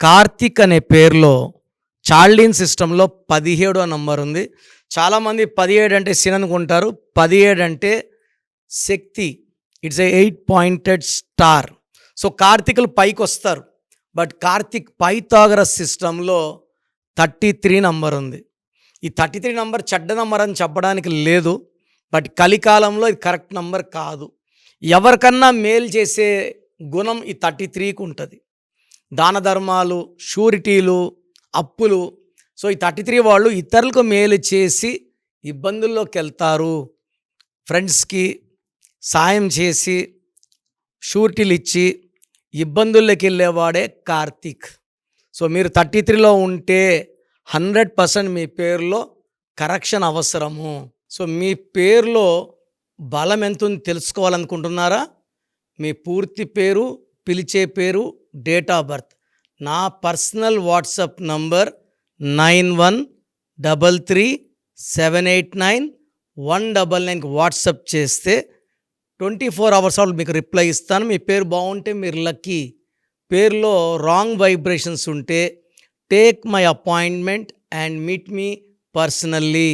కార్తిక్ అనే పేరులో చార్లిన్ సిస్టంలో 17వ నంబర్ ఉంది. చాలామంది 17 అంటే సిన్ అనుకుంటారు. 17 అంటే శక్తి. It's a 8 pointed star. So కార్తీకులు పైకి వస్తారు. బట్ కార్తిక్ పైథాగరస్ సిస్టంలో 33 నంబర్ ఉంది. ఈ 33 నంబర్ చెడ్డ నంబర్ అని చెప్పడానికి లేదు. బట్ కలికాలంలో ఇది కరెక్ట్ నంబర్ కాదు. ఎవరికన్నా మేలు చేసే గుణం ఈ 33కి ఉంటుంది. దాన ధర్మాలు, షూరిటీలు, అప్పులు. సో ఈ 33 వాళ్ళు ఇతరులకు మేలు చేసి ఇబ్బందుల్లోకి వెళ్తారు. ఫ్రెండ్స్కి సాయం చేసి షూరిటీలు ఇచ్చి ఇబ్బందుల్లోకి వెళ్ళేవాడే కార్తీక్. సో మీరు 33లో ఉంటే 100% మీ పేరులో కరెక్షన్ అవసరము. సో మీ పేరులో బలం ఎంత ఉంది తెలుసుకోవాలనుకుంటున్నారా? మీ పూర్తి పేరు, పిలిచే పేరు, డేట్ ఆఫ్ బర్త్. నా పర్సనల్ వాట్సాప్ నంబర్ 9133789199కి వాట్సాప్ చేస్తే 24 hours మీకు రిప్లై ఇస్తాను. మీ పేరు బాగుంటే మీరు లక్కీ. పేరులో రాంగ్ వైబ్రేషన్స్ ఉంటే take my appointment and meet me personally.